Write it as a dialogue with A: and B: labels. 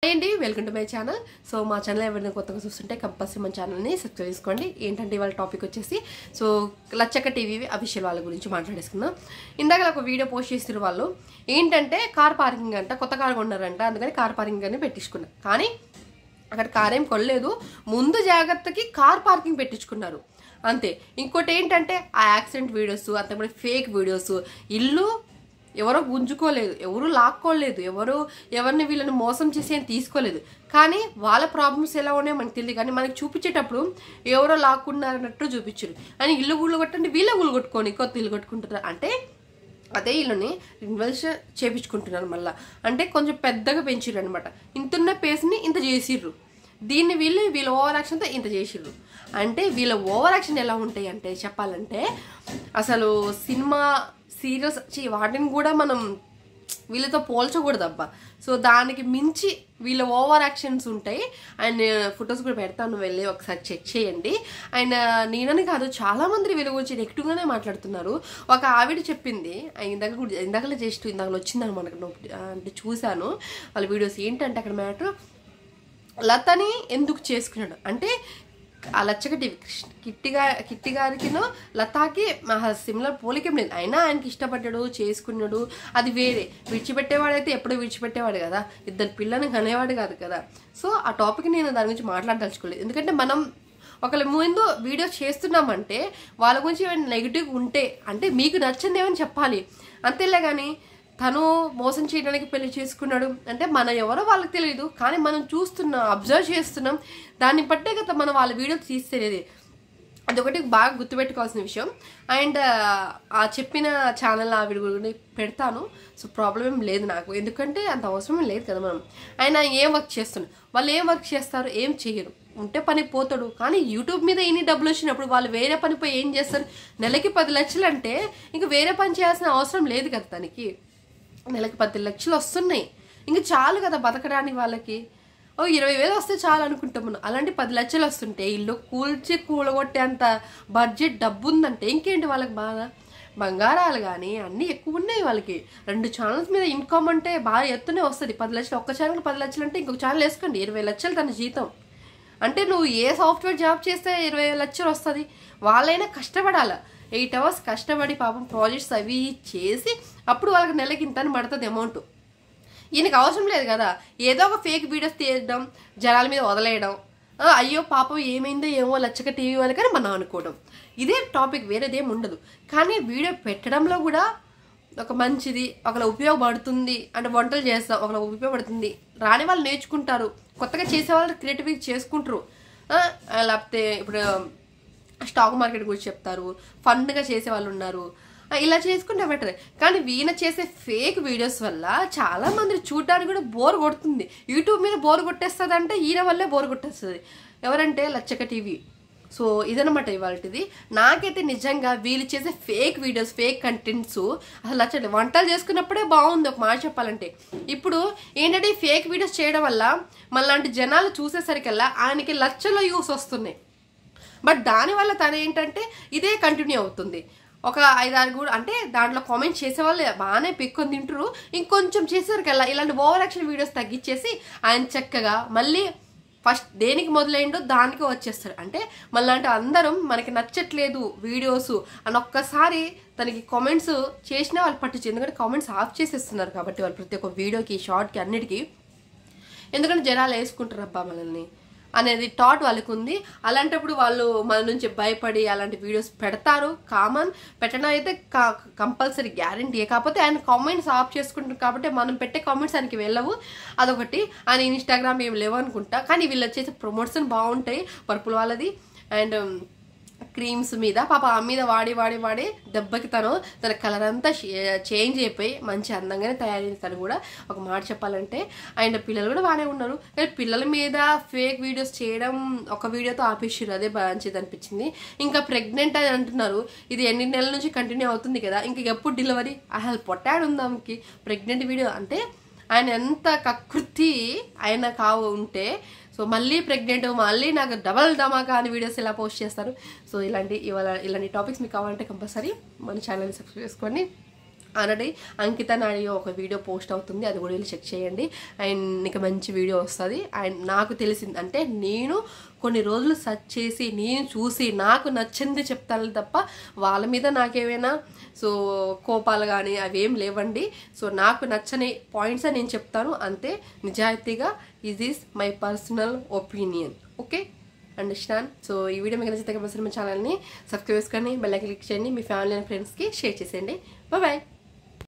A: అండి welcome to my channel. So మా channel ఎవరైనా కొత్తగా చూస్తుంటే కంపల్సరీ మన ఛానల్ని సబ్స్క్రైబ్ చేసుకోండి. ఏంటంటే ఇవాళ టాపిక్ వచ్చేసి సో లచ్చక్క టీవీ అఫీషియల్ వాళ్ళ గురించి మాట్లాడేసుకుందాం. ఇందాక ఒక వీడియో పోస్ట్ చేసిన వాళ్ళు ఏంటంటే కార్ పార్కింగ్ అంట, కొత్త కార్ కొన్నారంట, అందుకని కార్ పార్కింగ్ అని పెట్టించుకున్నారు. కానీ అక్కడ కార్ ఏం కొనలేదు, ముందు జాగ్రత్తకి కార్ పార్కింగ్ పెట్టించుకున్నారు అంతే. ఇంకోటి ఏంటంటే ఆ యాక్సిడెంట్ వీడియోస్, అంతకుముందు ఫేక్ వీడియోస్, ఇల్లు ఎవరో గుంజుకోలేదు, ఎవరు లాక్కోలేదు, ఎవరిని వీళ్ళని మోసం చేసి అని తీసుకోలేదు. కానీ వాళ్ళ ప్రాబ్లమ్స్ ఎలా ఉన్నాయో మనకు తెలియదు. కానీ మనకి చూపించేటప్పుడు ఎవరో లాక్కున్నారన్నట్టు చూపించారు. అని ఇల్లు గుళ్ళు కొట్టండి, వీళ్ళ గుళ్ళు కొట్టుకొని కొత్త ఇల్లు కొట్టుకుంటున్నారు. అంటే అదే ఇల్లుని రిన్వెల్స్ చేపించుకుంటున్నారు మళ్ళీ. అంటే కొంచెం పెద్దగా పెంచిర్రు అనమాట. ఇంతున్న పేస్ని ఇంత చేసిర్రు, దీన్ని వీళ్ళ ఓవర్ యాక్షన్తో ఇంత చేసిర్రు. అంటే వీళ్ళ ఓవర్ యాక్షన్ ఎలా ఉంటాయి అంటే చెప్పాలంటే అసలు సినిమా సీరియల్స్ వాటిని కూడా మనం వీళ్ళతో పోల్చకూడదు అబ్బా. సో దానికి మించి వీళ్ళ ఓవర్ యాక్షన్స్ ఉంటాయి. అండ్ ఫొటోస్ కూడా పెడతాను, వెళ్ళి ఒకసారి చెక్ చేయండి. అండ్ నేనని కాదు, చాలా మంది వీళ్ళ గురించి నెగిటివ్గానే మాట్లాడుతున్నారు. ఒక ఆవిడ చెప్పింది, ఇందాకలో వచ్చిందనమాట, అంటే చూశాను వాళ్ళ వీడియోస్. ఏంటంటే అక్కడ మ్యాటర్ లతని ఎందుకు చేసుకున్నాడు అంటే ఆ లచ్చక టీవీ కిట్టి గారికినో లతాకి సిమిలర్ పోలికేం లేదు. అయినా ఆయనకి ఇష్టపడ్డాడు, చేసుకున్నాడు, అది వేరే. విడిచిపెట్టేవాడైతే ఎప్పుడో విడిచిపెట్టేవాడు కదా, ఇద్దరు పిల్లని కనేవాడు కాదు కదా. సో ఆ టాపిక్ నేను దాని గురించి మాట్లాడదలుచుకోలేదు. ఎందుకంటే మనం ఒకళ్ళ ముందు వీడియో చేస్తున్నామంటే వాళ్ళ గురించి ఏమైనా నెగిటివ్ ఉంటే అంటే మీకు నచ్చింది ఏమని చెప్పాలి అంతేలే. కానీ తను మోసం చేయడానికి పెళ్లి చేసుకున్నాడు అంటే మన ఎవరో వాళ్ళకి తెలియదు, కానీ మనం చూస్తున్నాం, అబ్జర్వ్ చేస్తున్నాం. దాన్ని బట్టే కదా మనం వాళ్ళ వీడియో తీసేది. అదొకటి బాగా గుర్తుపెట్టుకోవాల్సిన విషయం. అండ్ ఆ చెప్పిన ఛానల్ ఆ వీడియో కూడా పెడతాను. సో ప్రాబ్లం ఏం లేదు నాకు, ఎందుకంటే అంత అవసరం లేదు కదా మనం. ఆయన ఏం వర్క్ చేస్తున్నాం, వాళ్ళు ఏం వర్క్ చేస్తారు, ఏం చేయరు, ఉంటే పని పోతాడు. కానీ యూట్యూబ్ మీద ఇన్ని డబ్బులు వచ్చినప్పుడు వాళ్ళు వేరే పని పోయి ఏం చేస్తారు? నెలకి 10 లక్షలు అంటే ఇంకా వేరే పని చేయాల్సిన అవసరం లేదు కదా తనకి. నెలకి 10 లక్షలు వస్తున్నాయి, ఇంక చాలు కదా బతకడానికి. వాళ్ళకి 20,000 వస్తే చాలు అనుకుంటాం మనం. అలాంటి 10 లక్షలు వస్తుంటే ఇల్లు కూలగొట్టే అంత బడ్జెట్ డబ్బు ఉందంటే ఇంకేంటి వాళ్ళకి బాగా. బంగారాలు కానీ అన్నీ ఎక్కువ ఉన్నాయి వాళ్ళకి. 2 ఛానల్స్ మీద ఇన్కమ్ అంటే బాగా ఎత్తునే వస్తుంది. 10 లక్షలు ఒక్క ఛానల్ 10 లక్షలు అంటే ఇంకొక ఛానల్ వేసుకోండి 20 లక్షలు తన జీతం. అంటే నువ్వు ఏ సాఫ్ట్వేర్ జాబ్ చేస్తే 20 లక్షలు వస్తుంది. వాళ్ళైనా కష్టపడాలా, 8 అవర్స్ కష్టపడి పాపం ప్రాజెక్ట్స్ అవి చేసి అప్పుడు వాళ్ళకి నెలకి ఇంత అని పడుతుంది అమౌంట్. ఈయనకి అవసరం లేదు కదా, ఏదో ఒక ఫేక్ వీడియోస్ తీయడం, జనాల మీద వదిలేయడం, అయ్యో పాపం ఏమైందో ఏమో లచ్చక టీవీ వాళ్ళకని మనం అనుకోవడం. ఇదే టాపిక్, వేరేదేం ఉండదు. కానీ వీడియో పెట్టడంలో కూడా ఒక మంచిది, ఒకళ్ళ ఉపయోగపడుతుంది. అంటే వంటలు చేస్తాం, ఒకళ్ళ ఉపయోగపడుతుంది, రాని వాళ్ళు నేర్చుకుంటారు, కొత్తగా చేసేవాళ్ళు క్రియేటివిటీ చేసుకుంటారు. లేకపోతే ఇప్పుడు స్టాక్ మార్కెట్ గురించి చెప్తారు, ఫన్గా చేసే వాళ్ళు ఉన్నారు, ఇలా చేసుకుంటే బెటర్. కానీ వీణ చేసే ఫేక్ వీడియోస్ వల్ల చాలా మంది చూడడానికి కూడా బోర్ కొడుతుంది. యూట్యూబ్ మీద బోర్ కొట్టేస్తుంది అంటే ఈయన వల్లే బోర్ కొట్టేస్తుంది. ఎవరంటే లచ్చక టీవీ. సో ఇదనమాట ఇవాళది. నాకైతే నిజంగా వీళ్ళు చేసే ఫేక్ వీడియోస్, ఫేక్ కంటెంట్స్ అసలు నచ్చండి. వంటలు చేసుకున్నప్పుడే బాగుంది ఒక మాట చెప్పాలంటే. ఇప్పుడు ఏంటంటే ఈ ఫేక్ వీడియోస్ చేయడం వల్ల మనలాంటి జనాలు చూసేసరికల్లా ఆయనకి లక్షల్లో వ్యూస్ వస్తున్నాయి. బట్ దానివల్ల తను ఏంటంటే ఇదే కంటిన్యూ అవుతుంది. ఒక 5-6 కూడా అంటే దాంట్లో కామెంట్ చేసేవాళ్ళు బాగానే పెక్కుని తింటారు. ఇంకొంచెం చేసేసరికల్లా ఇలాంటి ఓవర్ యాక్షన్ వీడియోస్ తగ్గించేసి ఆయన చక్కగా మళ్ళీ ఫస్ట్ దేనికి మొదలైందో దానికి వచ్చేస్తారు. అంటే మళ్ళీ అందరం మనకి నచ్చట్లేదు వీడియోస్ అని ఒక్కసారి తనకి కామెంట్స్ చేసినా వాళ్ళు పట్టించు. ఎందుకంటే కామెంట్స్ ఆఫ్ చేసేస్తున్నారు కాబట్టి వాళ్ళు ప్రతి ఒక్క వీడియోకి, షార్ట్కి, అన్నిటికీ. ఎందుకంటే జనాలు వేసుకుంటారు అబ్బా మనల్ని అనేది థాట్ వాళ్ళకు ఉంది. అలాంటప్పుడు వాళ్ళు మన నుంచి భయపడి అలాంటి వీడియోస్ పెడతారు. కామన్ పెట్టడం అయితే కంపల్సరీ గ్యారంటీ. కాకపోతే ఆయన కామెంట్స్ ఆఫ్ చేసుకుంటారు కాబట్టి మనం పెట్టే కామెంట్స్ ఆయనకి వెళ్ళవు, అదొకటి. ఆయన ఇన్స్టాగ్రామ్ ఏమి లేవు అనుకుంటా. కానీ వీళ్ళు వచ్చేసి ప్రమోషన్ బాగుంటాయి పర్పుల్ వాళ్ళది. అండ్ క్రీమ్స్ మీద పాప ఆ మీద వాడి దెబ్బకి తన కలర్ అంతా చేంజ్ అయిపోయి మంచి అందంగానే తయారైంది. తను కూడా ఒక మాట చెప్పాలంటే. అండ్ పిల్లలు కూడా బాగానే ఉన్నారు. కానీ పిల్లల మీద ఫేక్ వీడియోస్ చేయడం ఒక వీడియోతో ఆపేసారు, అదే మంచిది అనిపించింది. ఇంకా ప్రెగ్నెంట్ అని అంటున్నారు. ఇది ఎన్ని నెలల నుంచి కంటిన్యూ అవుతుంది కదా, ఇంక ఎప్పుడు డెలివరీ? అసలు పొట్టాడు ఉంది ఆమెకి ప్రెగ్నెంట్ వీడియో. అంటే ఆయన ఎంత కకృతి ఆయన ఉంటే సో మళ్ళీ ప్రెగ్నెంట్, మళ్ళీ నాకు డబల్ ధమాకా అని వీడియోస్ ఇలా పోస్ట్ చేస్తారు. సో ఇలాంటి టాపిక్స్ మీకు కావాలంటే కంపల్సరీ మన ఛానల్ని సబ్స్క్రైబ్ చేసుకోండి. ఆల్రెడీ అంకిత నాడి ఒక వీడియో పోస్ట్ అవుతుంది, అది కూడా వెళ్ళి చెక్ చేయండి. అండ్ నీకు మంచి వీడియో వస్తుంది. అండ్ నాకు తెలిసింది అంటే నేను కొన్ని రోజులు సెర్చ్ చేసి నేను చూసి నాకు నచ్చింది చెప్తాను తప్ప వాళ్ళ మీద నాకేమైనా సో కోపాలు కానీ అవేం లేవండి. సో నాకు నచ్చని పాయింట్స్ నేను చెప్తాను అంతే, నిజాయితీగా. Is my personal opinion. Okay, understand. So ఈ వీడియో మీకు నచ్చితే కంపల్సరీ మా ఛానల్ని సబ్స్క్రైబ్ చేసుకొని బెల్ ఐకాన్ క్లిక్ చేయండి, మీ ఫ్యామిలీ అండ్ ఫ్రెండ్స్కి షేర్ చేసేయండి. బాయ్.